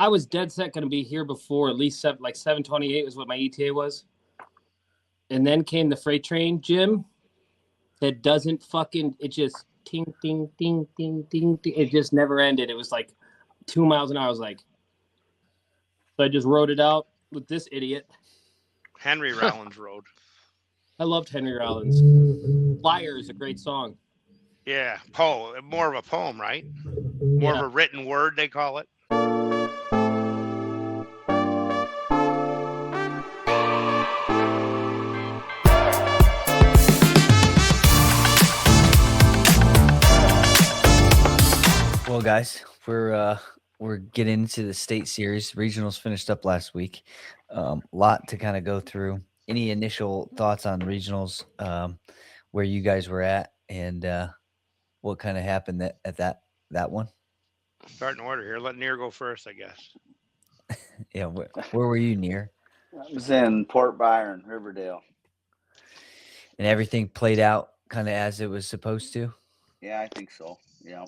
I was dead set going to be here before at least 7:28 was what my ETA was. And then came the freight train, Jim, that doesn't fucking, it just ting, ting, ting, ting, ting, ting. It just never ended. It was like 2 miles an hour. I was like, so I just rode it out with this idiot. Henry Rollins Road. I loved Henry Rollins. Liar is a great song. Yeah, more of a poem, right? More of a written word, they call it. Well, guys, we're getting into the state series. Regionals finished up last week. Lot to kind of go through. Any initial thoughts on regionals, where you guys were at, and what kind of happened at that one? Start in order here. Let Near go first, I guess. Yeah, where were you, Near? I was in Port Byron, Riverdale. And everything played out kind of as it was supposed to? Yeah, I think so. Yeah.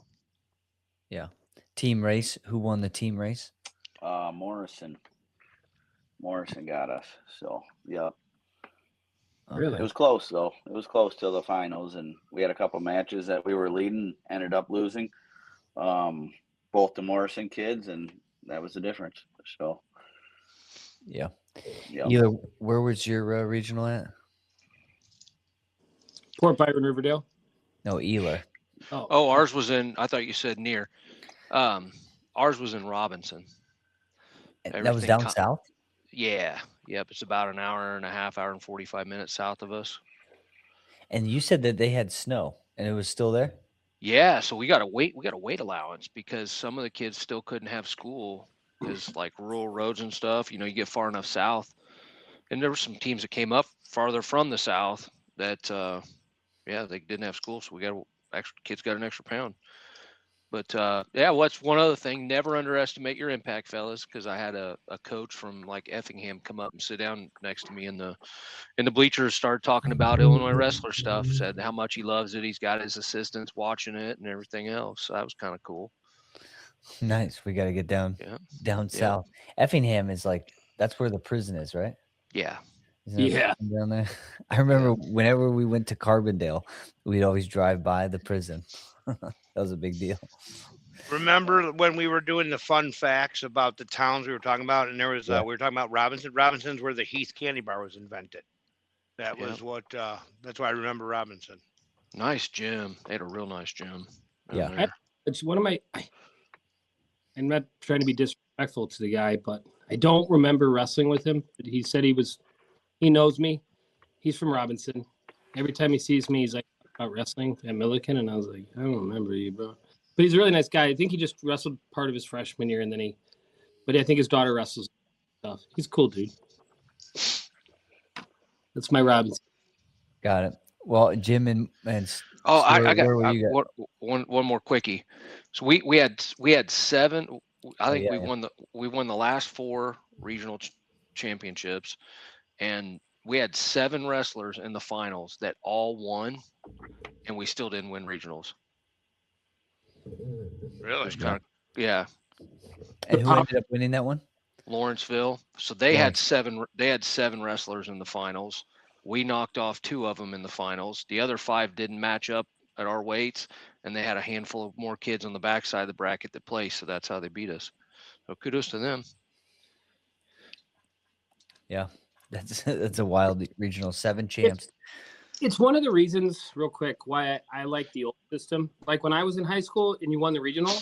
Yeah. Team race. Who won the team race? Morrison. Morrison got us. So, yeah. Really? It was close, though. It was close till the finals, and we had a couple matches that we were leading, ended up losing. Both the Morrison kids, and that was the difference. So, yeah. Yeah. Either, where was your regional at? Port Byron, Riverdale. No, Ealer. Oh, ours was in. I thought you said Near. Ours was in Robinson. That was down south? Yeah. Yep. It's about an hour and a half, hour and 45 minutes south of us. And you said that they had snow and it was still there? Yeah. So we got a weight allowance because some of the kids still couldn't have school because like rural roads and stuff, you get far enough south. And there were some teams that came up farther from the south that, they didn't have school. So kids got an extra pound. But what's one other thing? Never underestimate your impact, fellas, because I had a coach from like Effingham come up and sit down next to me in the bleachers, started talking about Illinois wrestler stuff, said how much he loves it. He's got his assistants watching it and everything else. So that was kind of cool. Nice. We got to get down south. Effingham is that's where the prison is, right? Yeah. Yeah. Down there. I remember whenever we went to Carbondale, we'd always drive by the prison. That was a big deal. Remember when we were doing the fun facts about the towns we were talking about, and there was we were talking about Robinson. Robinson's where the Heath candy bar was invented. That was what. That's why I remember Robinson. Nice gym. They had a real nice gym. Yeah, it's one of my. I'm not trying to be disrespectful to the guy, but I don't remember wrestling with him. But he said he knows me. He's from Robinson. Every time he sees me, he's like about wrestling at Milliken, and I was like, I don't remember you, bro. But he's a really nice guy. I think he just wrestled part of his freshman year, and then but I think his daughter wrestles stuff. He's a cool dude. That's my Robinson. Got it. Well, Jim and I got one more quickie. So we had 7. I think we won the last 4 regional championships, and we had 7 wrestlers in the finals that all won, and we still didn't win regionals. Really? Yeah. And who ended up winning that one? Lawrenceville. So they had 7. They had 7 wrestlers in the finals. We knocked off 2 of them in the finals. The other 5 didn't match up at our weights, and they had a handful of more kids on the backside of the bracket that placed. So that's how they beat us. So kudos to them. Yeah. That's a wild regional. 7 champs. It's one of the reasons, real quick, why I like the old system. Like when I was in high school and you won the regional,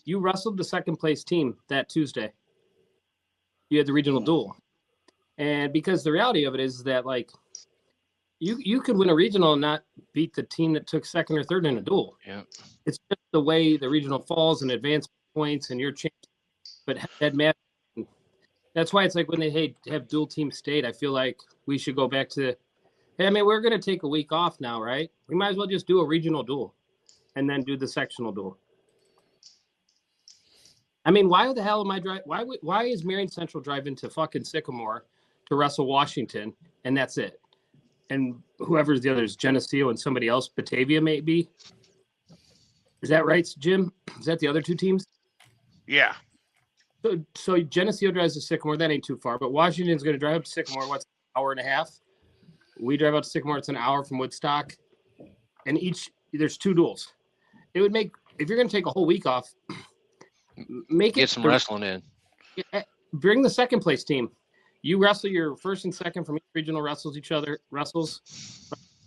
you wrestled the second place team that Tuesday. You had the regional duel. And because the reality of it is that you could win a regional and not beat the team that took second or third in a duel. Yeah. It's just the way the regional falls and advance points and your chance. But that matters. That's why it's like when they have dual team state, I feel like we should go back to, hey, I mean, we're going to take a week off now, right? We might as well just do a regional duel and then do the sectional duel. I mean, why the hell am I driving? Why is Marion Central driving to fucking Sycamore to wrestle Washington and that's it? And whoever's the others, Geneseo and somebody else, Batavia maybe. Is that right, Jim? Is that the other 2 teams? Yeah. So Geneseo drives to Sycamore. That ain't too far. But Washington's going to drive up to Sycamore. What's an hour and a half? We drive out to Sycamore. It's an hour from Woodstock. And there's 2 duels. It would make, if you're going to take a whole week off, Get some wrestling in. Bring the second place team. You wrestle your first and second from each regional wrestles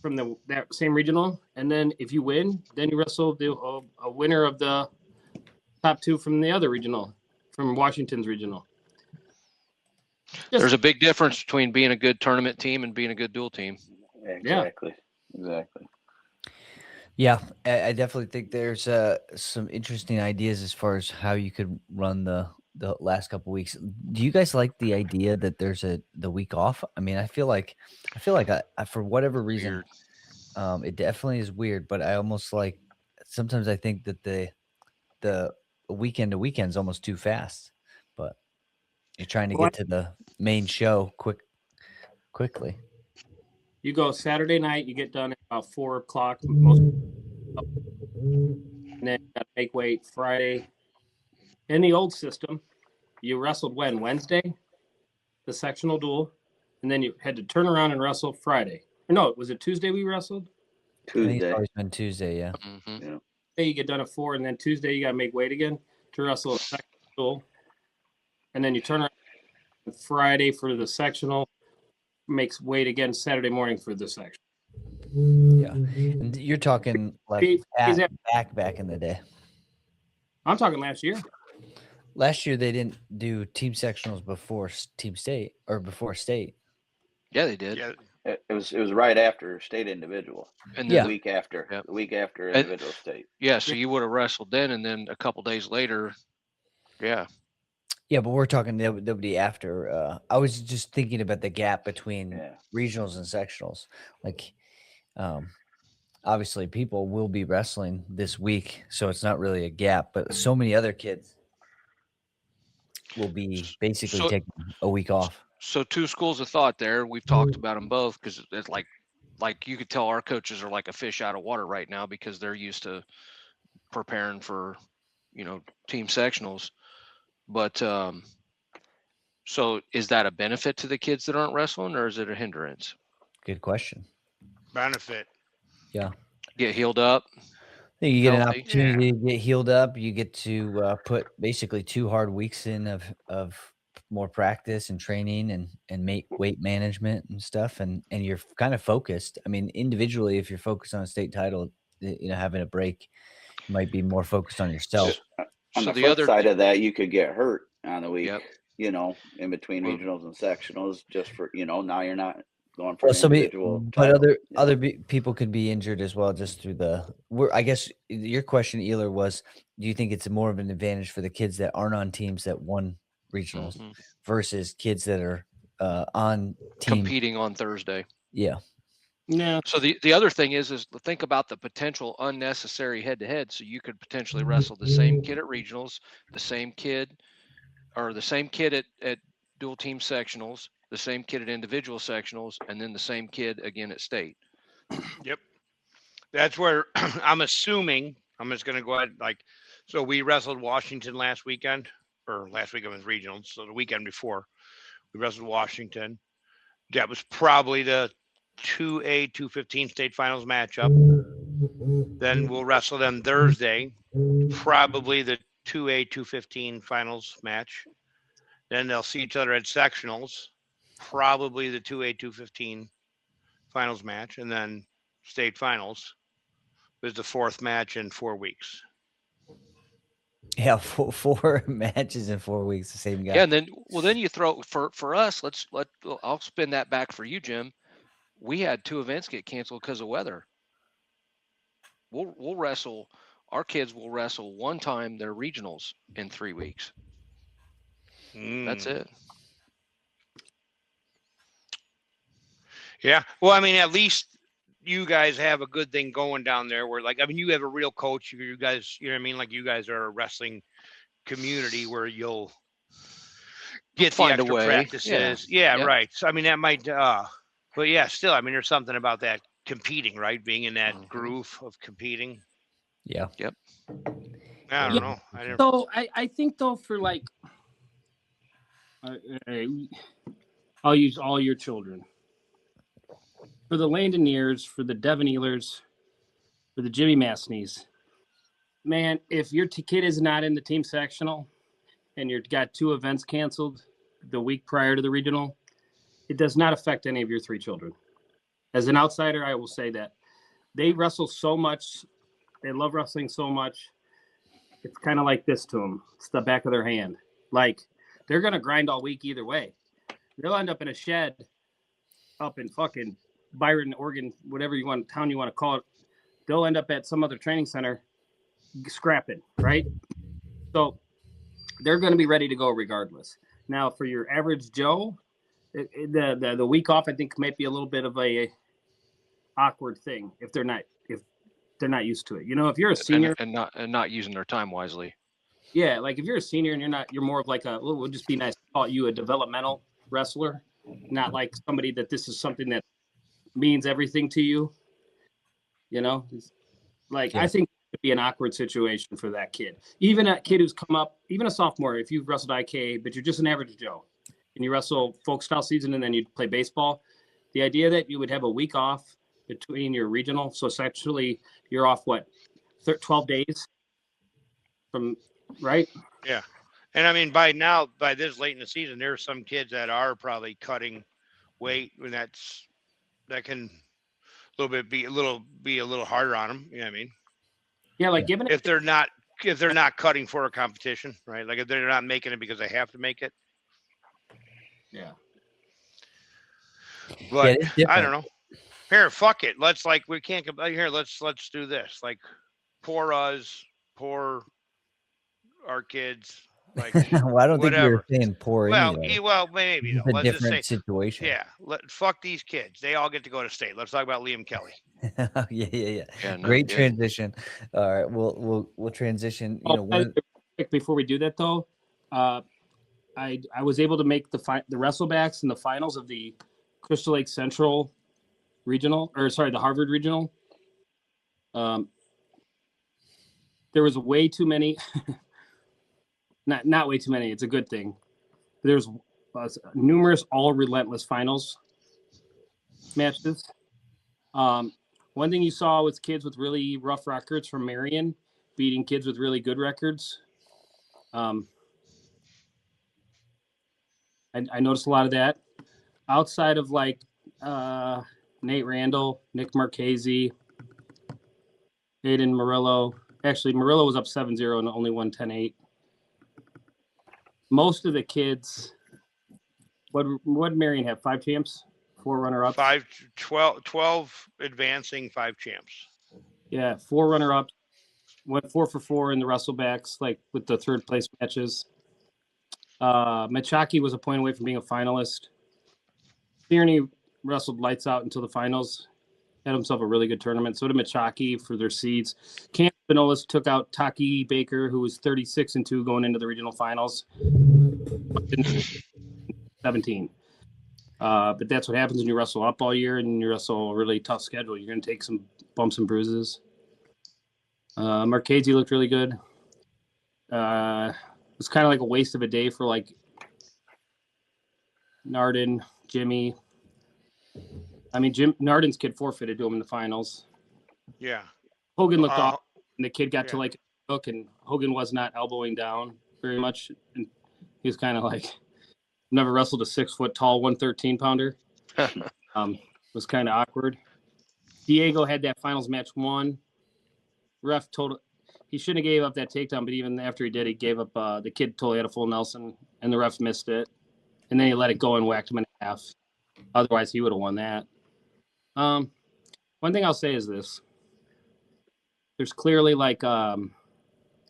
from that same regional. And then if you win, then you wrestle a winner of the top 2 from the other regional, from Washington's regional. There's a big difference between being a good tournament team and being a good dual team. Exactly. Yeah, I definitely think there's some interesting ideas as far as how you could run the last couple weeks. Do you guys like the idea that there's the week off? I mean, I feel like I for whatever reason, it definitely is weird. But I almost like sometimes I think that the weekend to weekend is almost too fast. But you're trying to get to the main show quickly. You go Saturday night, you get done at about 4 o'clock. And then you got to make weight Friday. In the old system, you wrestled Wednesday, the sectional duel, and then you had to turn around and wrestle Friday. Or no, was it Tuesday we wrestled? I think Tuesday. it's always been Tuesday, yeah. Mm-hmm. Yeah. You get done at 4, and then Tuesday you got to make weight again to wrestle a sectional duel. And then you turn around Friday for the sectional, makes weight again Saturday morning for the section. Yeah. And you're talking like back in the day. I'm talking last year. Last year they didn't do team sectionals before team state or before state. Yeah, they did. Yeah. It was right after state individual. And Yeah. The week after. Yep. The week after individual state. Yeah, so you would have wrestled then, and then a couple days later, yeah. Yeah, but we're talking nobody after. I was just thinking about the gap between regionals and sectionals. Like, obviously, people will be wrestling this week, so it's not really a gap. But so many other kids will be basically taking a week off. So 2 schools of thought there. We've talked about them both because it's like you could tell our coaches are like a fish out of water right now because they're used to preparing for, team sectionals. But so is that a benefit to the kids that aren't wrestling, or is it a hindrance? Good question. Benefit. Yeah. Get healed up. You get an Healthy. opportunity to get healed up. You get to put basically 2 hard weeks in of more practice and training and weight management and stuff. And you're kind of focused. I mean, individually, if you're focused on a state title, having a break, you might be more focused on yourself. On the flip side of that, you could get hurt on the week, in between regionals and sectionals just for, now you're not going for an individual title. But other people could be injured as well just through I guess your question, Ealer, was, do you think it's more of an advantage for the kids that aren't on teams that won regionals versus kids that are on team competing on Thursday? Yeah. Yeah. So the other thing is think about the potential unnecessary head-to-head. So you could potentially wrestle the same kid at regionals, the same kid at dual team sectionals, the same kid at individual sectionals, and then the same kid again at state. Yep. That's where I'm assuming, I'm just going to go ahead, so we wrestled Washington last weekend was regionals. So the weekend before we wrestled Washington, that was probably the 2A 215 state finals matchup. Then we'll wrestle them Thursday, probably the 2A 215 finals match. Then they'll see each other at sectionals, probably the 2A 215 finals match, and then state finals was the 4th match in 4 weeks. Yeah, 4 matches in 4 weeks, the same guy. Yeah, and then you throw for us. I'll spin that back for you, Jim. We had 2 events get canceled because of weather. We'll wrestle. Our kids will wrestle 1 time their regionals in 3 weeks. That's it. Yeah. Well, I mean, at least you guys have a good thing going down there where you have a real coach. You guys, you know what I mean? Like you guys are a wrestling community where you'll get Find the a extra way. practices. Yeah. Right. So, I mean, that might, but yeah, still, I mean, there's something about that competing, right? Being in that groove of competing. Yeah. Yep. I don't know. So I think though for I'll use all your children. For the Landoneers, for the Devon Ealers, for the Jimmy Masneys, man, if your kid is not in the team sectional and you've got 2 events canceled the week prior to the regional, it does not affect any of your 3 children. As an outsider, I will say that. They wrestle so much. They love wrestling so much. It's kind of like this to them. It's the back of their hand. Like, they're going to grind all week either way. They'll end up in a shed up in fucking Byron, Oregon, whatever town you want to call it. They'll end up at some other training center scrapping, right? So they're going to be ready to go regardless. Now, for your average Joe, the week off, I think, might be a little bit of a awkward thing if they're not used to it. You know, if you're a senior and not using their time wisely. Yeah, like if you're a senior and you're more of like we'll just be nice to call you a developmental wrestler, not like somebody that this is something that means everything to you. You know, like I think it could be an awkward situation for that kid. Even a kid who's come up, even a sophomore, if you've wrestled IK, but you're just an average Joe and you wrestle folk style season and then you play baseball, the idea that you would have a week off between your regional, so essentially you're off 12 days from, right? Yeah. And I mean, by this late in the season, there are some kids that are probably cutting weight, and that can be a little harder on them. You know what I mean? Yeah, like given if they're not cutting for a competition, right? Like if they're not making it because they have to make it. Yeah. But I don't know. Here, fuck it. We can't here. Let's do this. Like, poor us, poor our kids. Like, well, I don't whatever. think you're saying poor. Well, anyway. well, maybe it's though. a different situation. Yeah, fuck these kids. They all get to go to state. Let's talk about Liam Kelly. Yeah. Great transition. All right, we'll transition. Before we do that though, I was able to make the wrestlebacks in the finals of the Crystal Lake Central regional, the Harvard regional. There was way too many. Not way too many. It's a good thing. There's numerous all relentless finals matches. One thing you saw was kids with really rough records from Marion beating kids with really good records. I noticed a lot of that. Outside of like Nate Randall, Nick Marchese, Aiden Murillo. Actually, Murillo was up 7-0 and only won 10-8. Most of the kids, what did Marion have? 5 champs? 4 runner-ups? 12 advancing, 5 champs. Yeah, 4 runner-ups. Went 4 for 4 in the wrestlebacks, like with the 3rd place matches. Machaki was a point away from being a finalist. Tierney wrestled lights out until the finals. Had himself a really good tournament. So did Machaki for their seeds. Cam Spinolas took out Taki Baker, who was 36-2 going into the regional finals. 17. But that's what happens when you wrestle up all year and you wrestle a really tough schedule. You're going to take some bumps and bruises. Marchese looked really good. It was kind of like a waste of a day for like Narden, Jimmy. I mean, Narden's kid forfeited to him in the finals. Yeah. Hogan looked off, and the kid got to like hook, and Hogan was not elbowing down very much. And he was kind of like, never wrestled a 6-foot tall 113-pounder. Was kind of awkward. Diego had that finals match won. Ref told he shouldn't have gave up that takedown, but even after he did, he gave up. The kid totally had a full Nelson, and the ref missed it. And then he let it go and whacked him in half. Otherwise, he would have won that. One thing I'll say is this. There's clearly like, and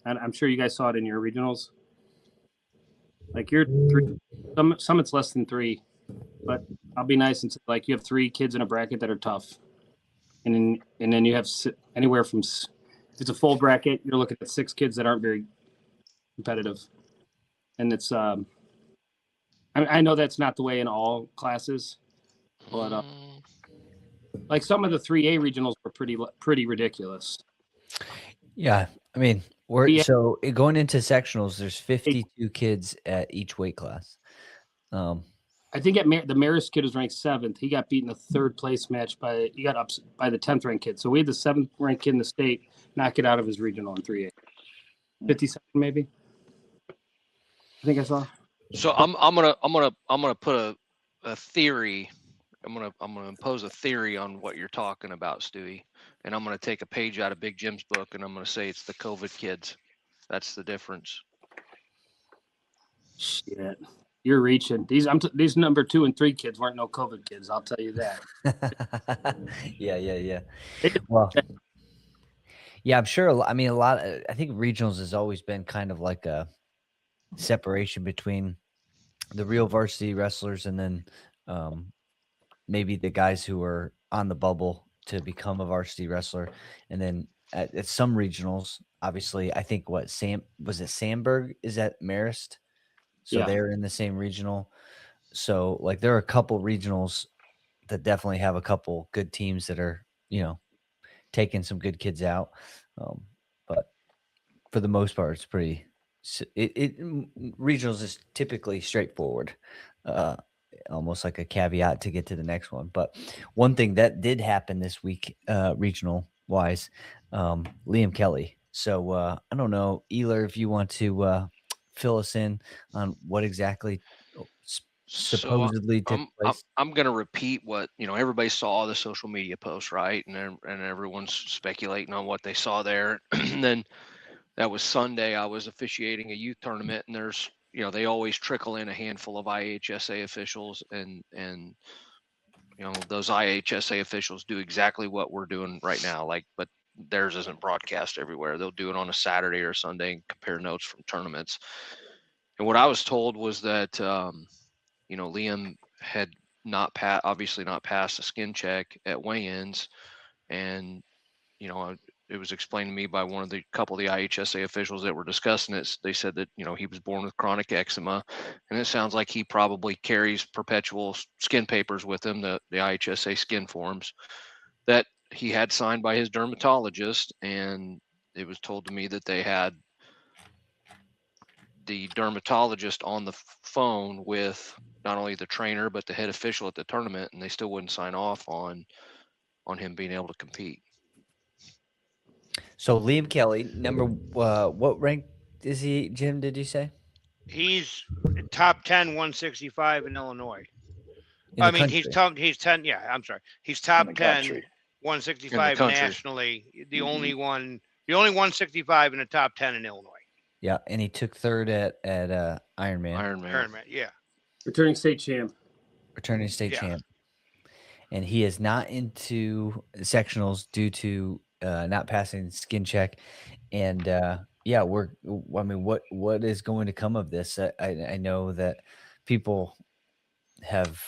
I'm sure you guys saw it in your regionals. Like you're 3, some it's less than 3, but I'll be nice and say like you have 3 kids in a bracket that are tough. And then you have anywhere from, if it's a full bracket, you're looking at 6 kids that aren't very competitive. And it's, I know that's not the way in all classes, but like some of the 3A regionals were pretty ridiculous. Yeah, I mean, so going into sectionals, there's 52 kids at each weight class. I think the Marist kid was ranked 7th. He got beat in the 3rd place match he got up by the 10th ranked kid. So we had the 7th ranked kid in the state knock it out of his regional in 3A. 57 maybe. I think I saw. So I'm gonna put a theory. I'm gonna impose a theory on what you're talking about, Stewie, and I'm gonna take a page out of Big Jim's book and I'm gonna say it's the COVID kids. That's the difference. Shit, you're reaching. These number 2 and 3 kids weren't no COVID kids. I'll tell you that. Yeah. Well, yeah, I'm sure. I mean, I think regionals has always been kind of like a separation between the real varsity wrestlers and then maybe the guys who are on the bubble to become a varsity wrestler. And then at some regionals, obviously, I think was it Sandberg is at Marist? So Yeah. they're in the same regional. So like there are a couple regionals that definitely have a couple good teams that are, taking some good kids out. But for the most part, it's pretty, regionals is typically straightforward. Almost like a caveat to get to the next one. But one thing that did happen this week, regional wise, Liam Kelly. So I don't know, Eler, if you want to fill us in on what exactly supposedly took place. I'm going to repeat what, everybody saw the social media posts, right? And everyone's speculating on what they saw there. And then that was Sunday. I was officiating a youth tournament, and there's, they always trickle in a handful of IHSA officials, and those IHSA officials do exactly what we're doing right now. But theirs isn't broadcast everywhere. They'll do it on a Saturday or Sunday and compare notes from tournaments. And what I was told was that, Liam had obviously not passed a skin check at weigh-ins, and it was explained to me by couple of the IHSA officials that were discussing it. They said that, he was born with chronic eczema, and it sounds like he probably carries perpetual skin papers with him, the IHSA skin forms that he had signed by his dermatologist. And it was told to me that they had the dermatologist on the phone with not only the trainer, but the head official at the tournament, and they still wouldn't sign off on him being able to compete. So Liam Kelly, what rank is he, Jim, did you say? He's top 10, 165 in Illinois. He's 10. Yeah, I'm sorry. He's top 10, 165 nationally. The only 165 in the top 10 in Illinois. Yeah, and he took 3rd at Ironman. Yeah. Returning state champ. Champ. And he is not into sectionals due to not passing skin check. And what is going to come of this? I know that people have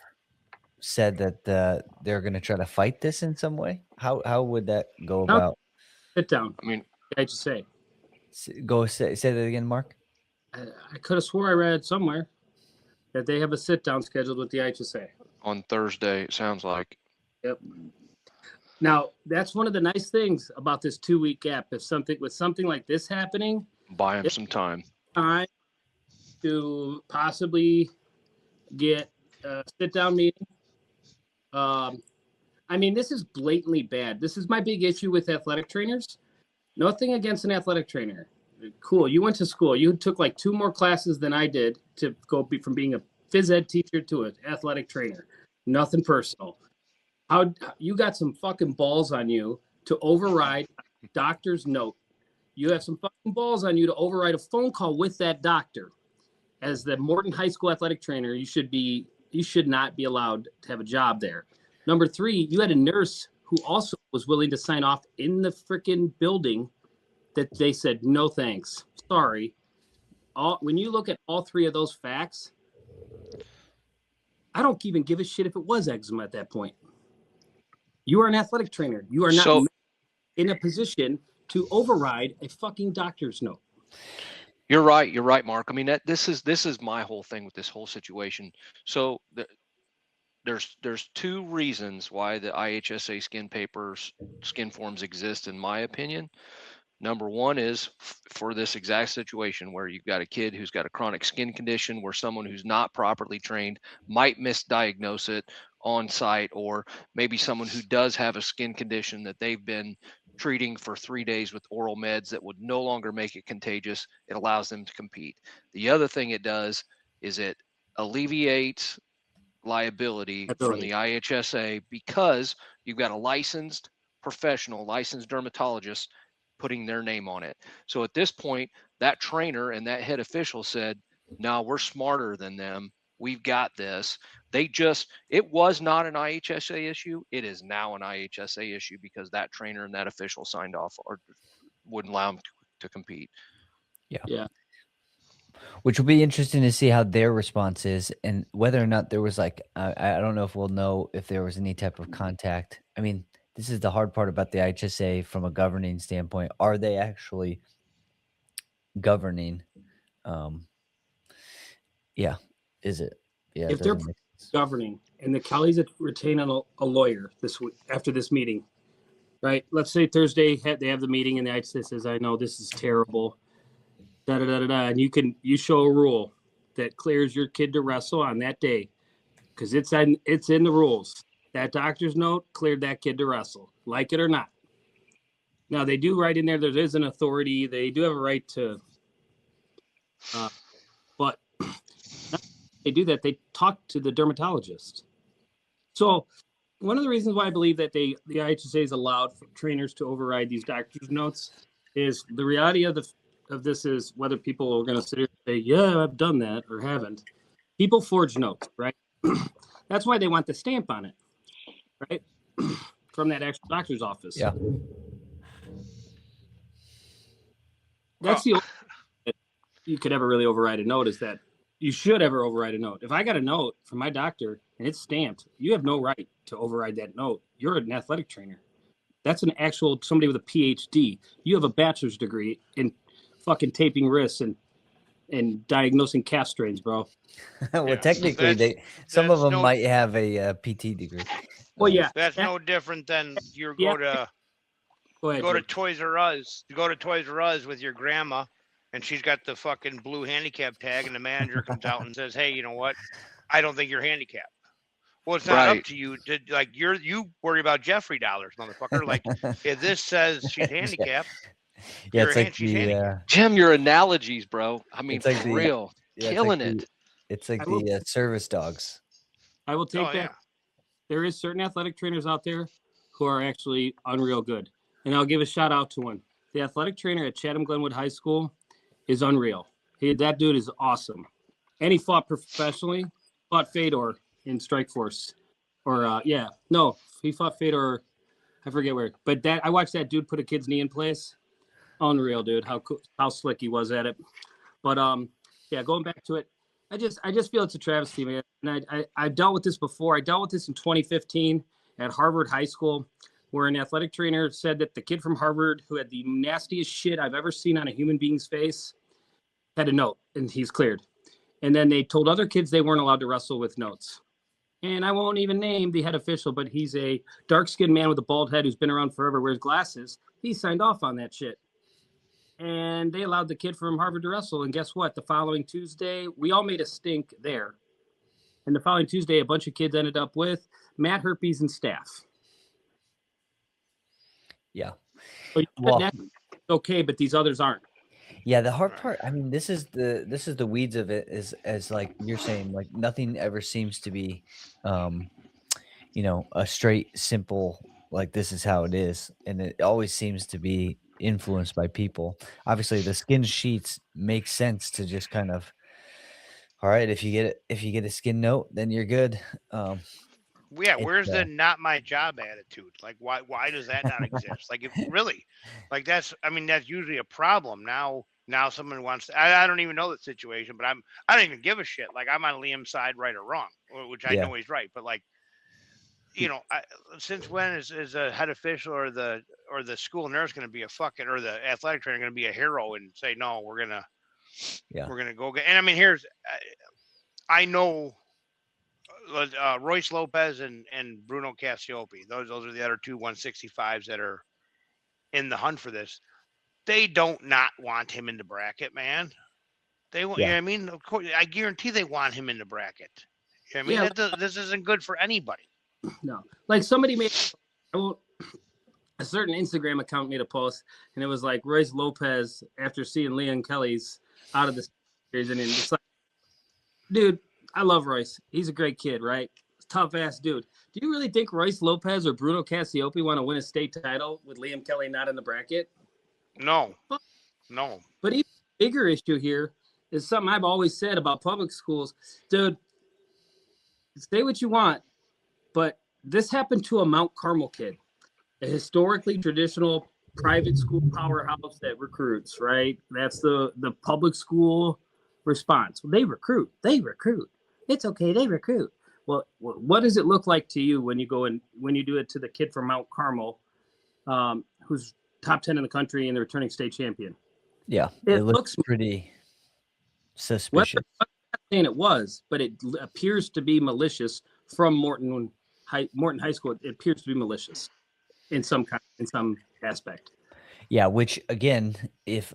said that they're going to try to fight this in some way. How would that go about? Sit down. I just say. Say that again, Mark. I could have swore I read somewhere that they have a sit down scheduled with the IHSA on Thursday. It sounds like. Yep. Now that's one of the nice things about this 2-week gap. If something like this happening, buy him some time to possibly get a sit down meeting. This is blatantly bad. This is my big issue with athletic trainers. Nothing against an athletic trainer. Cool. You went to school. You took like 2 more classes than I did to go from being a phys ed teacher to an athletic trainer. Nothing personal. How you got some fucking balls on you to override a doctor's note. You have some fucking balls on you to override a phone call with that doctor. As the Morton High School athletic trainer, you should not be allowed to have a job there. Number 3, you had a nurse who also was willing to sign off in the freaking building that they said, no, thanks. Sorry. When you look at all 3 of those facts, I don't even give a shit if it was eczema at that point. You are an athletic trainer. You are not in a position to override a fucking doctor's note. You're right, Mark. This is my whole thing with this whole situation. So there's 2 reasons why the IHSA skin forms exist, in my opinion. Number one is for this exact situation where you've got a kid who's got a chronic skin condition where someone who's not properly trained might misdiagnose it on site, or maybe someone who does have a skin condition that they've been treating for 3 days with oral meds that would no longer make it contagious. It allows them to compete. The other thing it does is it alleviates liability from the IHSA because you've got a licensed professional, licensed dermatologist putting their name on it. So at this point, that trainer and that head official said, no, we're smarter than them. We've got this. It was not an IHSA issue. It is now an IHSA issue because that trainer and that official signed off or wouldn't allow them to compete. Yeah. Which will be interesting to see how their response is and whether or not there was like, I don't know if we'll know if there was any type of contact. I mean, this is the hard part about the IHSA from a governing standpoint. Are they actually governing? Yeah. Is it? Yeah. If they're governing and the Kelly's retain a lawyer this week after this meeting, right? Let's say Thursday they have the meeting and the IHSA says, I know this is terrible. Da, da, da, da, da. And you show a rule that clears your kid to wrestle on that day because it's in the rules. That doctor's note cleared that kid to wrestle, like it or not. Now they do write in there is an authority. They do have a right to, but they do that. They talk to the dermatologist. So one of the reasons why I believe that the IHSA is allowed for trainers to override these doctor's notes is the reality of this is whether people are going to sit here and say, yeah, I've done that or haven't. People forge notes, right? That's why they want the stamp on it, right? From that actual doctor's office. Yeah. That's the only that you could ever really override a note is that you should ever override a note. If I got a note from my doctor and it's stamped, you have no right to override that note. You're an athletic trainer. That's an actual somebody with a PhD. You have a bachelor's degree in fucking taping wrists and diagnosing calf strains, bro. Well, Yeah, technically, some of them no- might have a PT degree. Well, yeah. That's no different than you Yeah. go ahead, to Jim. Toys R Us. You go to Toys R Us with your grandma, and she's got the fucking blue handicap tag, and the manager comes out and says, "Hey, you know what? I don't think you're handicapped." Well, it's not Right. up to you to like you worry about Jeffrey dollars, motherfucker. Like if this says she's handicapped, Yeah, you're it's like she's the handicapped. Jim, your analogies, bro. I mean, It's like for the- real, yeah, killing it's like it. it's like I will- the service dogs. I will take Oh that. yeah. There is certain athletic trainers out there who are actually unreal good. And I'll give a shout out to one. The athletic trainer at Chatham Glenwood High School is unreal. That dude is awesome. And he fought professionally, fought Fedor in Strike Force. He fought Fedor. I forget where. But I watched that dude put a kid's knee in place. Unreal, dude. How slick he was at it. But going back to it, I just feel it's a travesty, man. And I've dealt with this before. I dealt with this in 2015 at Harvard High School, where an athletic trainer said that the kid from Harvard who had the nastiest shit I've ever seen on a human being's face had a note, and he's cleared. And then they told other kids they weren't allowed to wrestle with notes. And I won't even name the head official, but he's a dark-skinned man with a bald head who's been around forever, wears glasses. He signed off on that shit. And they allowed the kid from Harvard to wrestle. And guess what? The following Tuesday, we all made a stink there. And the following Tuesday, a bunch of kids ended up with Matt herpes and staph. Yeah. So Well- that's okay, but these others aren't. Yeah, the hard part, I mean, this is the weeds of it is as like you're saying, like nothing ever seems to be a straight, simple, like this is how it is. And it always seems to be influenced by people. Obviously the skin sheets make sense to just kind of, all right, if you get a skin note, then you're good. Yeah, It's, where's the not my job attitude? Like why does that not exist? Like if really, like that's usually a problem. Now someone wants to, I don't even know the situation, but I don't even give a shit. Like I'm on Liam's side, right or wrong, which I Yeah. know he's right, but like since when is a head official or the school nurse going to be a fucking, or the athletic trainer going to be a hero and say no, we're gonna go get, and I mean here's I know Royce Lopez and Bruno Cassiope. Those are the other two 165s that are in the hunt for this. they don't not want him in the bracket, man. They want, you know what I mean? Of course, I guarantee they want him in the bracket. You know what I mean? Yeah. This isn't good for anybody. No, like somebody made a certain Instagram account made a post, and it was like Royce Lopez after seeing Liam Kelly's out of the series, and it's like, dude, I love Royce. He's a great kid, right? Tough ass dude. Do you really think Royce Lopez or Bruno Cassiope want to win a state title with Liam Kelly not in the bracket? No, no. But even the bigger issue here is something I've always said about public schools, dude. Say what you want, but this happened to a Mount Carmel kid, a historically traditional private school powerhouse that recruits, right? That's the public school response. Well, they recruit. It's okay, they recruit. Well, what does it look like to you when you go and when you do it to the kid from Mount Carmel, who's top 10 in the country and the returning state champion? Yeah, it looks pretty suspicious. I'm not saying it was, but it appears to be malicious from Morton High School. It appears to be malicious in some aspect. Yeah, which again,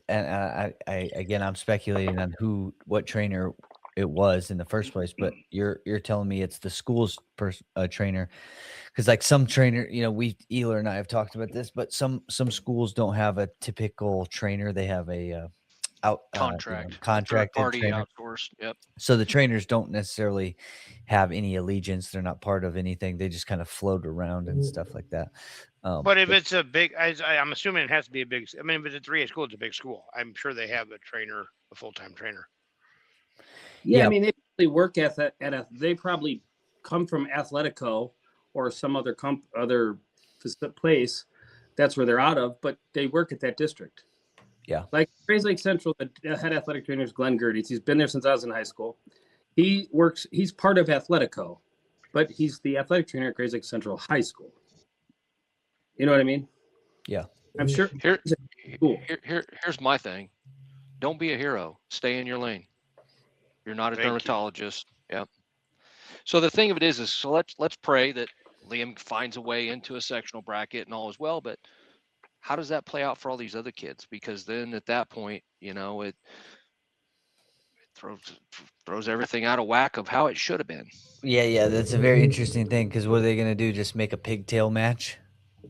I'm speculating on what trainer it was in the first place, but you're telling me it's the school's trainer, because like some trainer, Eler and I have talked about this, but some schools don't have a typical trainer. They have a contracted party trainer. outsourced. Yep. So the trainers don't necessarily have any allegiance. They're not part of anything. They just kind of float around and stuff like that. But if it's a big, I'm assuming it has to be a big. I mean, if it's a 3A school, it's a big school. I'm sure they have a full-time trainer. Yeah, I mean, they probably work they probably come from Athletico or some other place. That's where they're out of, but they work at that district. Yeah. Like Grays Lake Central, the head athletic trainer is Glenn Gerdes. He's been there since I was in high school. He's part of Athletico, but he's the athletic trainer at Grays Lake Central High School. You know what I mean? Yeah. I'm sure. Here's my thing. Don't be a hero. Stay in your lane. You're not a dermatologist. Yep. So the thing of it is so let's pray that Liam finds a way into a sectional bracket and all is well, but how does that play out for all these other kids? Because then at that point, it throws everything out of whack of how it should have been. Yeah, that's a very interesting thing, because what are they going to do? Just make a pigtail match?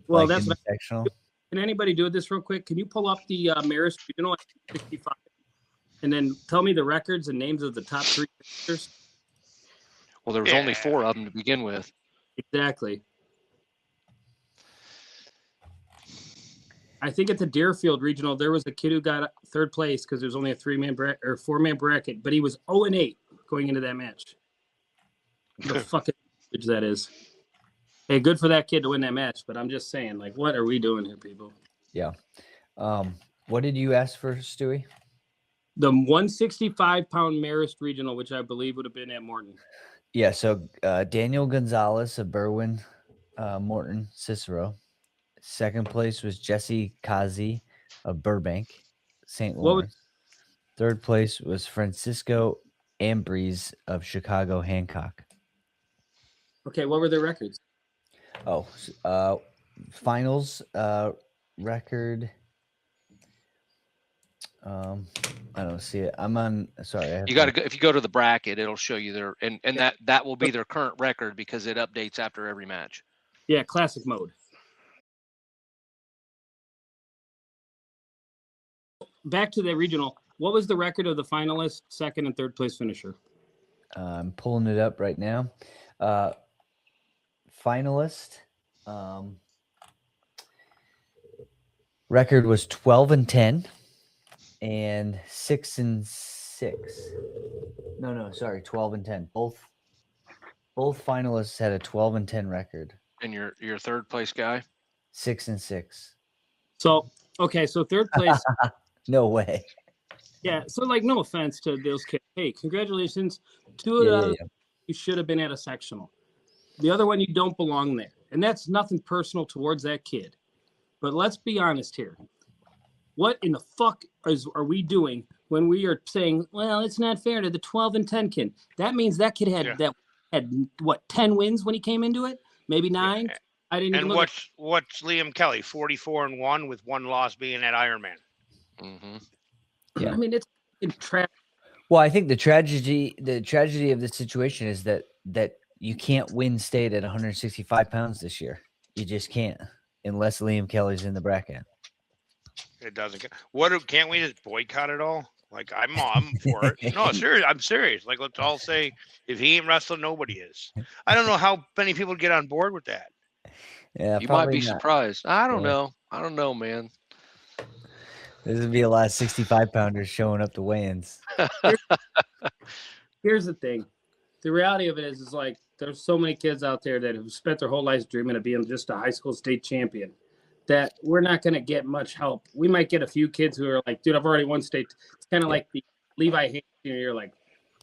Well, like that's what sectional. Can anybody do this real quick? Can you pull up the Marist Regional at 65 and then tell me the records and names of the top 3 pitchers? Well, there was only 4 of them to begin with. Exactly. I think at the Deerfield Regional, there was a kid who got 3rd place because there's only a 4-man bracket, but he was 0-8 going into that match. The fucking that is. Hey, good for that kid to win that match, but I'm just saying, like, what are we doing here, people? Yeah. What did you ask for, Stewie? The 165-pound Marist Regional, which I believe would have been at Morton. Yeah, so Daniel Gonzalez of Berwyn, Morton, Cicero. 2nd place was Jesse Kazi of Burbank, St. Lawrence. 3rd place was Francisco Ambrose of Chicago, Hancock. Okay, what were their records? Oh, finals record. I don't see it. I'm on. Sorry, You got to go. If you go to the bracket, it'll show you their and that will be their current record because it updates after every match. Yeah, classic mode. Back to the regional. What was the record of the finalist, 2nd and 3rd place finisher? I'm pulling it up right now. Finalist record was 12-10 and 6-6. No, sorry, 12-10. Both finalists had a 12-10 record. And your 3rd place guy? 6-6. So 3rd place. No way. Yeah, so like, no offense to those kids. Hey, congratulations. 2 of them, you should have been at a sectional. The other one, you don't belong there. And that's nothing personal towards that kid. But let's be honest here. What in the fuck are we doing when we are saying, well, it's not fair to the 12-10 kid? That means that kid had 10 wins when he came into it? Maybe 9? I didn't even look. And what's Liam Kelly? 44-1 with 1 loss being at Ironman. Mm-hmm. Yeah. I mean, it's Well, I think the tragedy of the situation is that you can't win state at 165 pounds this year. You just can't, unless Liam Kelly's in the bracket. It doesn't. Can't we just boycott it all? Like I'm for it. No, serious. I'm serious. Like let's all say if he ain't wrestling, nobody is. I don't know how many people get on board with that. Yeah, You might probably be not. surprised. I don't Yeah. know. I don't know, man. There's gonna be a lot of 65-pounders showing up to weigh-ins. Here's the thing. The reality of it is like there's so many kids out there that have spent their whole lives dreaming of being just a high school state champion that we're not going to get much help. We might get a few kids who are like, dude, I've already won state. It's kind of like the Levi Hayes, you're like,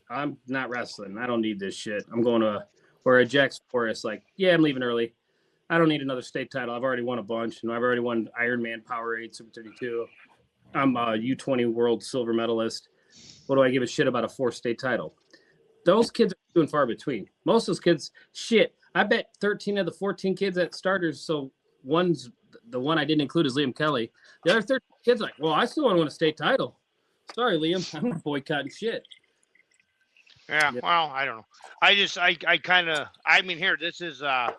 I'm not wrestling. I don't need this shit. I'm going to, or a Jax Forrest, like, yeah, I'm leaving early. I don't need another state title. I've already won a bunch. I've already won Ironman, Power 8, Super 32. I'm a U20 world silver medalist. What do I give a shit about a 4-state title? Those kids are few and far between. Most of those kids, shit. I bet 13 of the 14 kids at starters. So the one I didn't include is Liam Kelly. The other 13 kids are like, well, I still want to win a state title. Sorry, Liam, I'm not boycotting shit. Yeah, well, I don't know. I mean, here, this is, I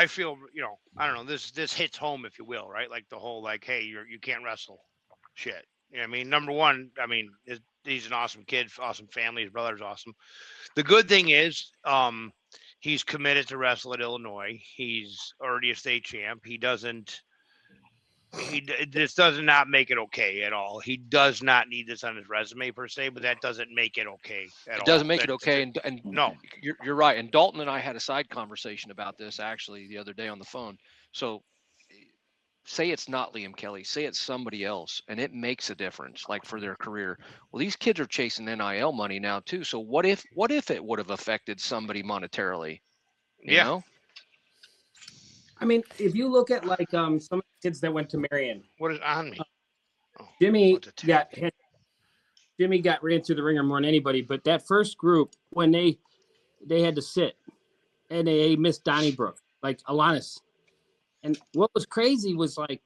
feel, I don't know, this hits home, if you will, right? Like the whole, like, hey, you can't wrestle shit. You know what I mean? Number one, I mean, he's an awesome kid, awesome family. His brother's awesome. The good thing is, he's committed to wrestle at Illinois. He's already a state champ. This does not make it okay at all. He does not need this on his resume per se, but that doesn't make it okay at all. It doesn't make it okay. And no, you're right. And Dalton and I had a side conversation about this actually the other day on the phone. So say it's not Liam Kelly, say it's somebody else, and it makes a difference, like for their career. Well, these kids are chasing NIL money now too. So what if it would have affected somebody monetarily? You know? I mean, if you look at like some of the kids that went to Marion, what is on me? Jimmy got ran through the ringer more than anybody. But that first group, when they had to sit, and they missed Donnybrook, like Alanis. And what was crazy was like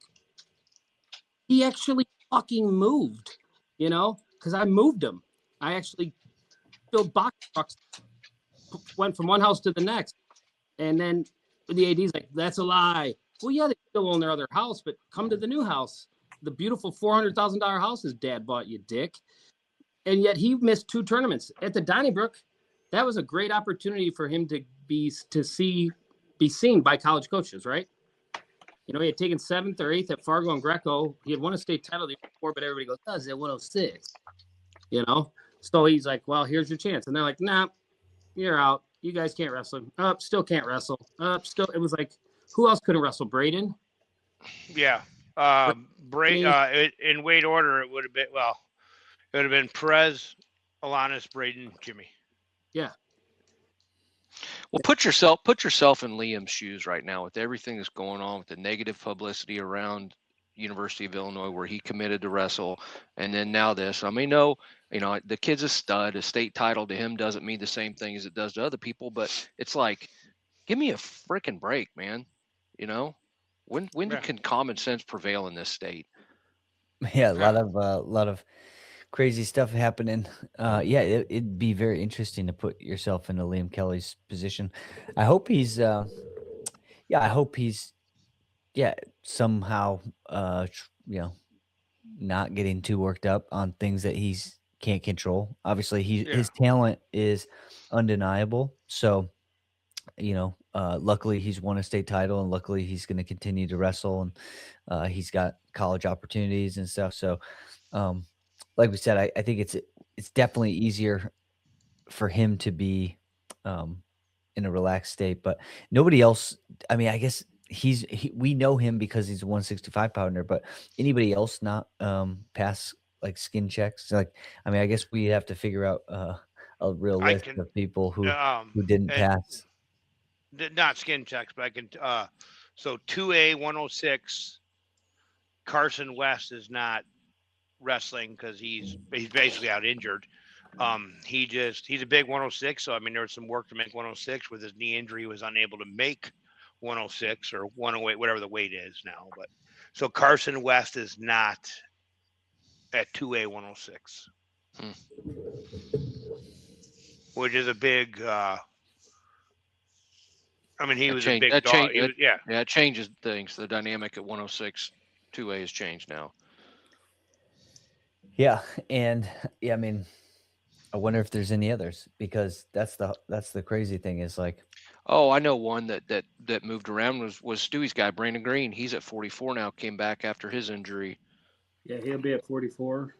he actually fucking moved, because I moved him. I actually built box trucks, went from one house to the next, and then the AD's like, that's a lie. Well, yeah, they still own their other house, but come to the new house. The beautiful $400,000 house his dad bought, you dick. And yet he missed 2 tournaments. At the Donnybrook, that was a great opportunity for him to be seen by college coaches, right? He had taken 7th or 8th at Fargo and Greco. He had won a state title the year before, but everybody goes, oh, is it 106? So he's like, well, here's your chance. And they're like, nah, you're out. You guys can't wrestle. Still can't wrestle. Still, it was like, who else couldn't wrestle? Braden? Yeah. In weight order, it would have been Perez, Alanis, Braden, Jimmy. Yeah. Well, put yourself in Liam's shoes right now with everything that's going on with the negative publicity around University of Illinois, where he committed to wrestle, and then now this. I mean, the kid's a stud. A state title to him doesn't mean the same thing as it does to other people, but it's like, give me a freaking break, man. When can common sense prevail in this state? Yeah, a lot of crazy stuff happening. It'd be very interesting to put yourself into Liam Kelly's position. I hope he's somehow not getting too worked up on things that he's can't control. Obviously his talent is undeniable. So, luckily he's won a state title, and luckily he's going to continue to wrestle, and he's got college opportunities and stuff. So, like we said, I think it's definitely easier for him to be in a relaxed state, but nobody else. I mean, I guess we know him because he's a 165 pounder, but anybody else not pass like skin checks? Like, I mean, I guess we have to figure out a real list of people who didn't pass. Not skin checks, but I can. So 2A 106, Carson West is not wrestling because he's basically out injured. He's a big 106. So I mean, there was some work to make 106 with his knee injury. He was unable to make 106 or 108, whatever the weight is now. But So Carson West is not at 2A 106, which is a big. I mean, he was a big dog. Yeah, it changes things. The dynamic at 106, 2A has changed now. Yeah, and I mean, I wonder if there's any others, because that's the crazy thing is like. Oh, I know one that moved around was Stewie's guy, Brandon Green. He's at 44 now. Came back after his injury. Yeah, he'll be at 44.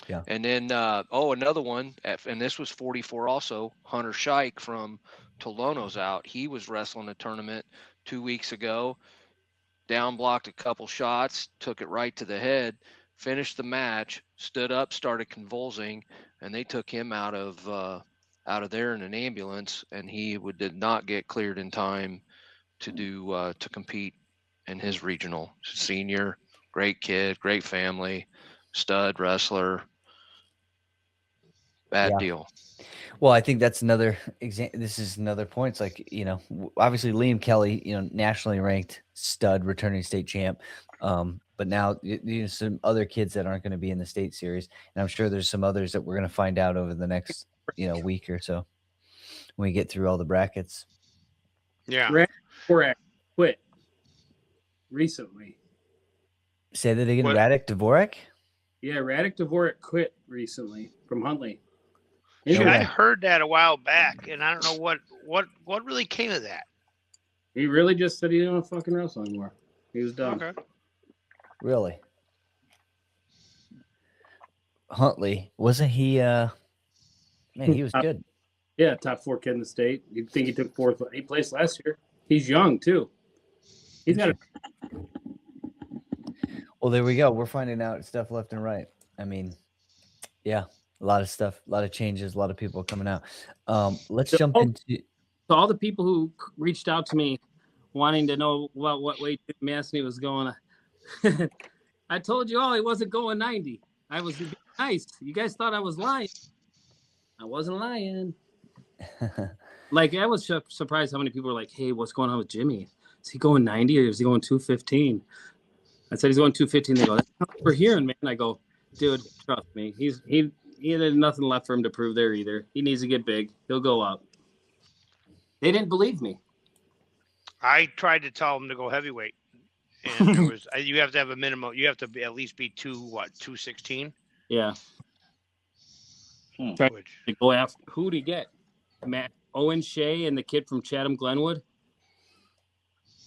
Yeah. And then another one, and this was 44 also. Hunter Scheich from Tolono's out. He was wrestling a tournament 2 weeks ago. Down blocked a couple shots, took it right to the head, finished the match, stood up, started convulsing, and they took him out of there in an ambulance, and he did not get cleared in time to compete in his regional. Senior, great kid, great family, stud wrestler. Bad deal. Well, I think that's another example. This is another point. It's like, obviously Liam Kelly, nationally ranked stud, returning state champ. But now some other kids that aren't going to be in the state series, and I'm sure there's some others that we're going to find out over the next week or so when we get through all the brackets. Yeah. Dvorak quit recently. Say that again. What? Radek Dvorak? Yeah, Radek Dvorak quit recently from Huntley. Yeah, I heard that a while back, and I don't know what really came of that. He really just said he didn't want to fucking wrestle anymore. He was done. Okay. Really? Huntley, wasn't he? Man, he was good. Yeah, top 4 kid in the state. You'd think he took 4th. He placed last year. He's young too. He's got. Well, there we go. We're finding out stuff left and right. I mean, yeah, a lot of stuff, a lot of changes, a lot of people coming out. Let's jump into. So all the people who reached out to me wanting to know what weight Jim Massey was going. I told you all he wasn't going 90. I was being nice. You guys thought I was lying. I wasn't lying. Like, I was surprised how many people were like, "Hey, what's going on with Jimmy? Is he going 90 or is he going 215?" I said he's going 215. They go, "That's not what we're hearing, man." I go, "Dude, trust me. He had nothing left for him to prove there either. He needs to get big. He'll go up." They didn't believe me. I tried to tell him to go heavyweight, and there was you have to have a minimum. You have to at least be 216. Yeah. Which, to go after who to get? Matt Owen Shea and the kid from Chatham Glenwood.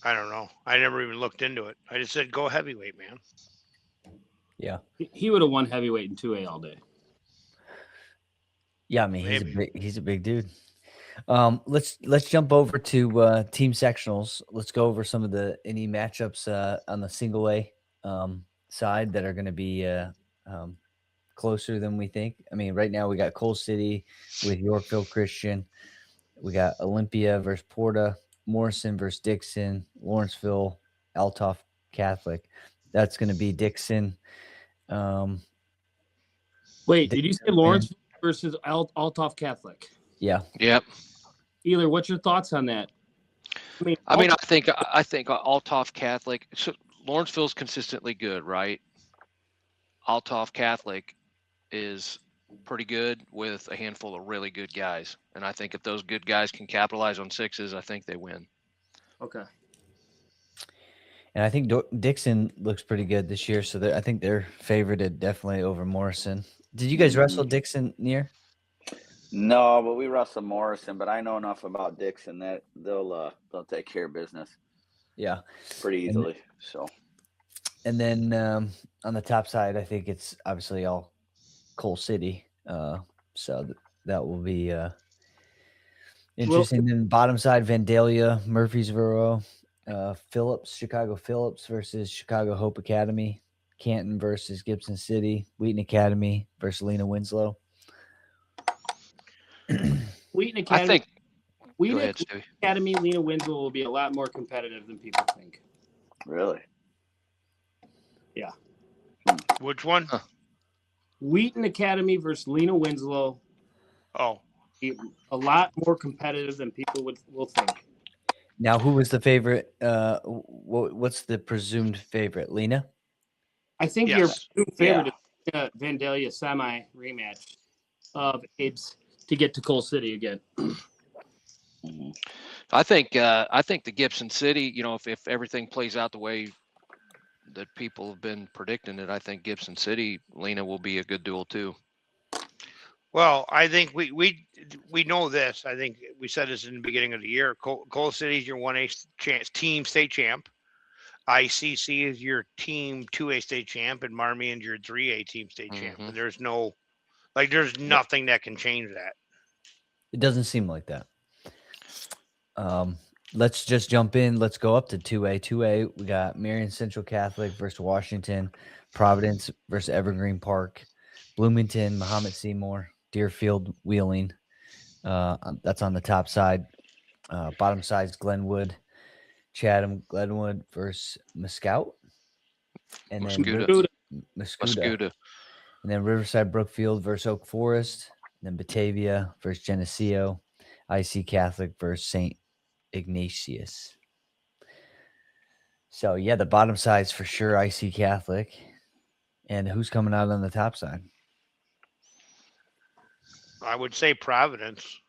I don't know. I never even looked into it. I just said go heavyweight, man. Yeah. He would have won heavyweight in 2A all day. Yeah, I mean, he's a big dude. Let's jump over to team sectionals. Let's go over some of any matchups on the single A side that are going to be closer than we think. I mean, right now we got Coal City with Yorkville Christian. We got Olympia versus Porta, Morrison versus Dixon, Lawrenceville, Altoff Catholic. That's going to be Dixon. Wait, did you say Lawrenceville versus Altoff Catholic? Yeah. Yep. Eeler, what's your thoughts on that? I think Altoff Catholic. So Lawrenceville's consistently good, right? Altoff Catholic is pretty good with a handful of really good guys, and I think if those good guys can capitalize on sixes, I think they win. Okay. And I think Dixon looks pretty good this year, so I think they're favorited definitely over Morrison. Did you guys wrestle Dixon near? No, but we wrestled Morrison. But I know enough about Dixon that they'll take care of business. Yeah, pretty easily. And then on the top side, I think it's obviously all Coal City. So that will be interesting. Then bottom side, Vandalia, Murfreesboro, Chicago Phillips versus Chicago Hope Academy, Canton versus Gibson City, Wheaton Academy versus Lena Winslow. Wheaton Academy. Wheaton Academy, Lena Winslow will be a lot more competitive than people think. Really? Yeah. Which one? Wheaton Academy versus Lena Winslow. Oh, A lot more competitive than people will think. Now, who was the favorite? What's the presumed favorite? Lena? I think Yes. your favorite is Vandalia semi rematch of Abe's to get to Coal City again. Mhm. I think the Gibson City, if everything plays out the way that people have been predicting it, I think Gibson City, Lena, will be a good duel too. Well, I think we know this. I think we said this in the beginning of the year. Coal City's your 1A team state champ. ICC is your team 2A state champ, and Marmion's your 3A team state champ. Mhm. And there's nothing that can change that. It doesn't seem like that. Let's just jump in. Let's go up to 2A. 2A, we got Marion Central Catholic versus Washington, Providence versus Evergreen Park, Bloomington, Muhammad Seymour, Deerfield, Wheeling. That's on the top side. Bottom side is Glenwood, Chatham, Glenwood versus Muscout. And then Muscuda. Muscuda. And then Riverside Brookfield versus Oak Forest. And then Batavia versus Geneseo. IC Catholic versus St. Ignatius. So, yeah, the bottom side's for sure IC Catholic. And who's coming out on the top side? I would say Providence.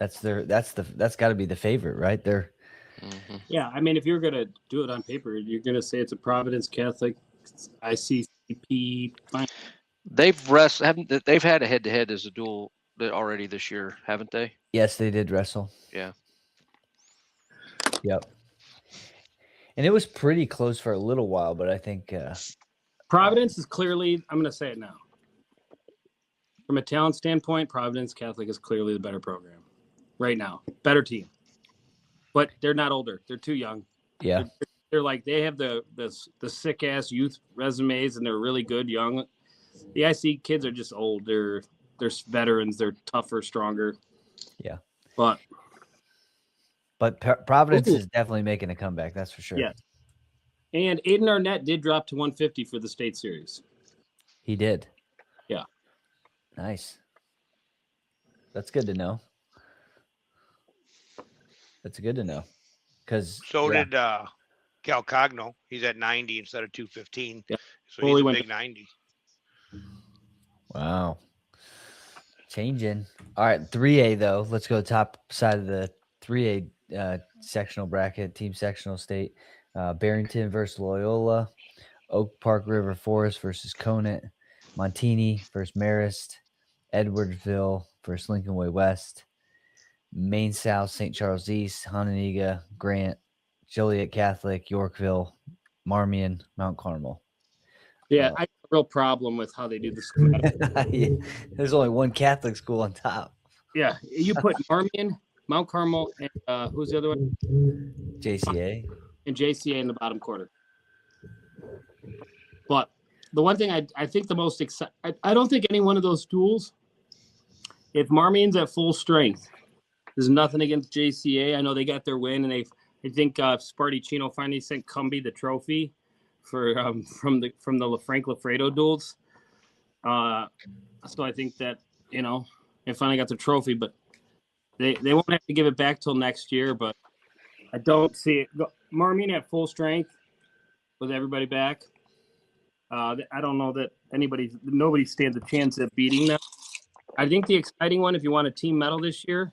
That's got to be the favorite, right? Mhm. Yeah, I mean, if you're gonna do it on paper, you're gonna say it's a Providence Catholic ICCP. Fine. They've had a head-to-head as a duel already this year, haven't they? Yes, they did wrestle. Yeah. Yep. And it was pretty close for a little while, but I think Providence is clearly, I'm gonna say it now. From a talent standpoint, Providence Catholic is clearly the better program right now. Better team. But they're not older. They're too young. yeah. They're like they have the sick ass youth resumes and they're really good young. The IC kids are just old. They're veterans. They're tougher, stronger. Yeah. But Providence is definitely making a comeback. That's for sure. yeah. And Aiden Arnett did drop to 150 for the state series. He did. Yeah. Nice. That's good to know. That's good to know. Because So did Cal Cogno. He's at 90 instead of 215. Yeah. So Fully he's a went big 90. wow. Changing. All right, 3A though. Let's go top side of the 3A sectional bracket, team sectional state. Barrington versus Loyola, Oak Park River Forest versus Conant, Montini versus Marist, Edwardsville versus Lincoln Way West, Maine South, St. Charles East, Hononegah, Grant, Joliet Catholic, Yorkville, Marmion, Mount Carmel. Yeah, I have a real problem with how they do the schematic. Yeah, there's only one Catholic school on top. Yeah, you put Marmion, Mount Carmel, and who's the other one? JCA. And JCA in the bottom quarter. But the one thing I think the most exciting, I don't think any one of those duels, if Marmion's at full strength, there's nothing against JCA. I know they got their win, and I think Sparticino finally sent Cumby the trophy for from the Frank Lafredo duels. So I think that they finally got the trophy, but they won't have to give it back till next year. But I don't see it. Marmion at full strength with everybody back. I don't know that nobody stands a chance of beating them. I think the exciting one, if you want a team medal this year,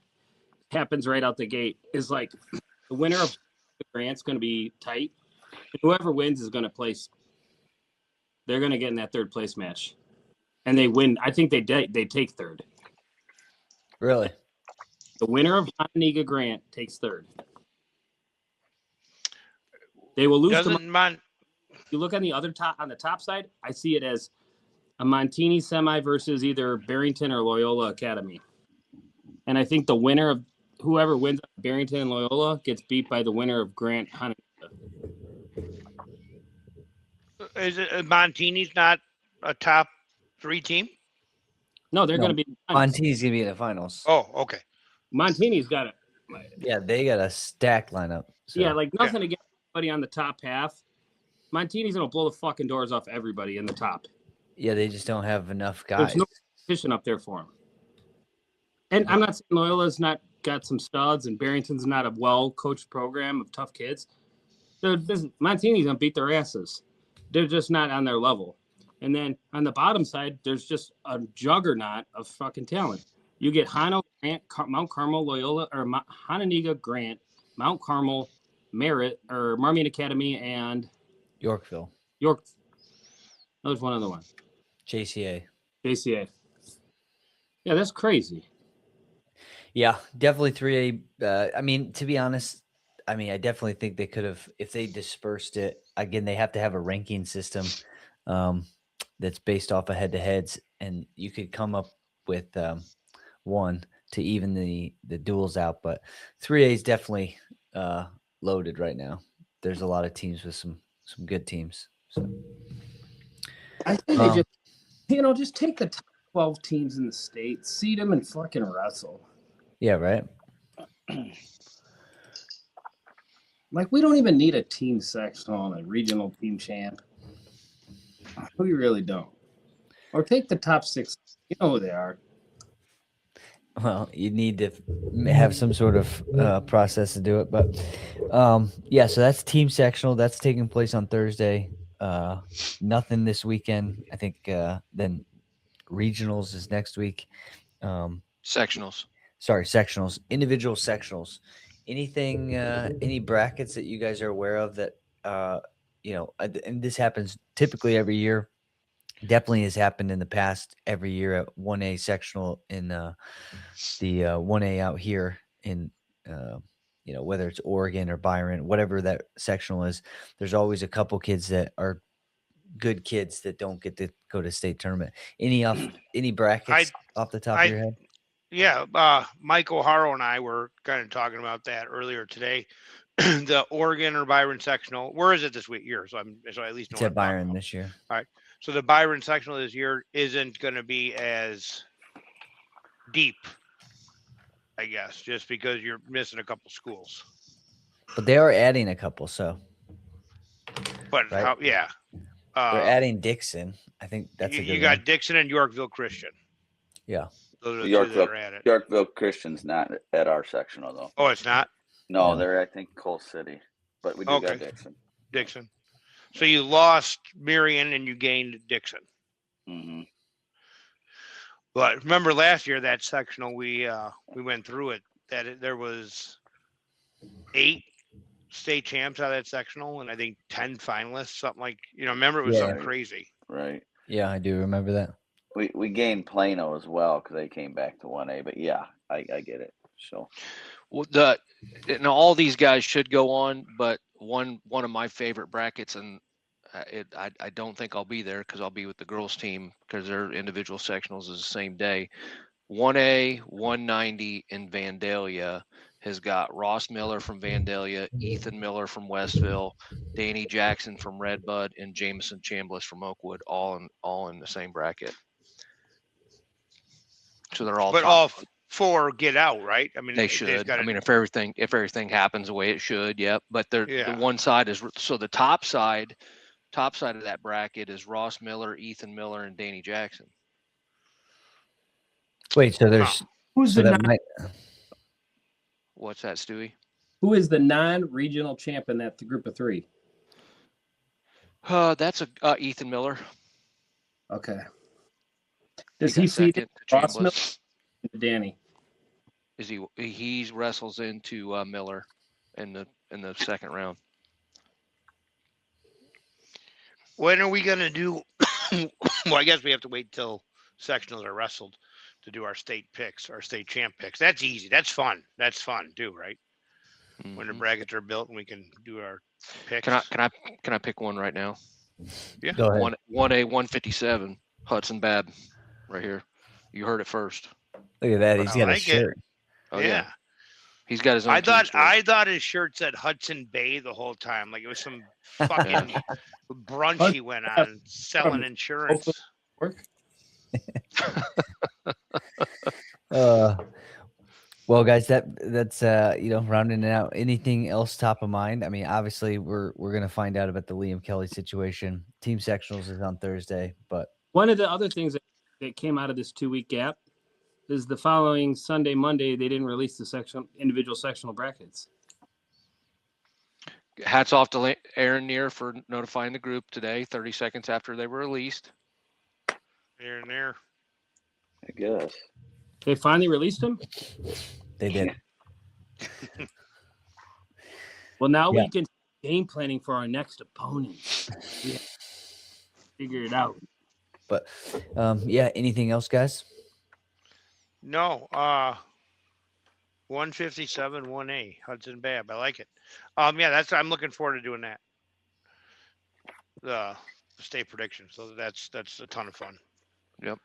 happens right out the gate. Is like the winner of the Grant's going to be tight. And whoever wins is going to place. They're going to get in that third place match, and they win. I think they take third. Really? The winner of Hononegah Grant takes third. They will lose. You look on the top side, I see it as a Montini semi versus either Barrington or Loyola Academy. And I think the winner of whoever wins Barrington and Loyola gets beat by the winner of Grant Hononegah. Is it Montini's not a top 3 team? No, they're going to be. Montini's going to be in the finals. Oh, okay. Montini's got it. Yeah, they got a stacked lineup. So. Yeah, like nothing against anybody on the top half. Montini's going to blow the fucking doors off everybody in the top. Yeah, they just don't have enough guys. There's no competition up there for them. And I'm not saying Loyola's not got some studs, and Barrington's not a well-coached program of tough kids. Montini's gonna beat their asses. They're just not on their level. And then on the bottom side, there's just a juggernaut of fucking talent. You get Hano, Grant, Mount Carmel, Loyola, or Hononegah, Grant, Mount Carmel, Merritt, or Marmion Academy, and Yorkville, York. There's one other one. JCA. JCA. Yeah, that's crazy. Yeah, definitely 3A. I mean, to be honest, I definitely think they could have, if they dispersed it, again, they have to have a ranking system that's based off of head-to-heads, and you could come up with one to even the duels out. But 3A is definitely loaded right now. There's a lot of teams with some good teams. So I think they just take the top 12 teams in the state, seed them, and fucking wrestle. Yeah, right. Like, we don't even need a team sectional and a regional team champ. We really don't. Or take the top 6. You know who they are. Well, you need to have some sort of process to do it. But yeah, so that's team sectional. That's taking place on Thursday. Nothing this weekend. I think then regionals is next week. Sectionals. Sorry, sectionals. Individual sectionals. Anything, any brackets that you guys are aware of that, and this happens typically every year. Definitely has happened in the past every year at 1A sectional in the 1A out here in, whether it's Oregon or Byron, whatever that sectional is, there's always a couple kids that are good kids that don't get to go to state tournament. Any brackets off the top of your head? Yeah, Mike O'Hara and I were kind of talking about that earlier today. The Oregon or Byron sectional. Where is it this week? Year, so I at least know. It's at Byron this year. All right. So the Byron sectional this year isn't going to be as deep, I guess, just because you're missing a couple schools. But they are adding a couple, so. But right? Yeah. They're adding Dixon. I think that's a good You got Dixon and Yorkville Christian. Yeah. Those are the two that are at it. Yorkville Christian's not at our sectional though. Oh, it's not? No, they're I think Coal City, but we do got Dixon. So you lost Marion and you gained Dixon. Mm-hmm. But remember last year that sectional we went through it there was 8 state champs out of that sectional and I think 10 finalists, something like remember it was something crazy. Right. Yeah, I do remember that. We gained Plano as well because they came back to 1A, but yeah, I get it. So Well, all these guys should go on, but one of my favorite brackets, and I don't think I'll be there because I'll be with the girls team because their individual sectionals is the same day. 1A 190 in Vandalia has got Ross Miller from Vandalia, Ethan Miller from Westville, Danny Jackson from Redbud, and Jameson Chambliss from Oakwood, all in the same bracket. So they're all. But all 4 get out, right? I mean, they should. If everything happens the way it should, yep. But the one side is so the top side of that bracket is Ross Miller, Ethan Miller, and Danny Jackson. Wait, so there's who's What's that, Stewie? Who is the non-regional champ in that group of 3? That's Ethan Miller. Okay. Does he see Ross Miller? Danny? Is he wrestles into Miller in the second round. When are we gonna do? Well, I guess we have to wait till sectionals are wrestled to do our state picks, our state champ picks. That's easy. That's fun. That's fun too, right? Mm-hmm. When the brackets are built and we can do our picks. Can I pick one right now? Yeah. Go ahead. 1A 157 Hudson Babb, right here. You heard it first. Look at that. He's got a shirt. Oh, yeah. He's got his own. I thought his shirt said Hudson Bay the whole time. Like it was some fucking brunch he went on selling insurance. Well, guys, that's rounding it out. Anything else top of mind? I mean, obviously, we're gonna find out about the Liam Kelly situation. Team sectionals is on Thursday, but one of the other things that came out of this 2-week gap is the following Sunday, Monday, they didn't release the individual sectional brackets. Hats off to Aaron Neer for notifying the group today, 30 seconds after they were released. Here and there. I guess. They finally released them? They did. Well, now Yeah. we can game planning for our next opponent. Yeah. Figure it out. But yeah, anything else, guys? No, 157 1A Hudson Bab. I like it. Yeah, I'm looking forward to doing that. The state prediction. So that's a ton of fun. Yep.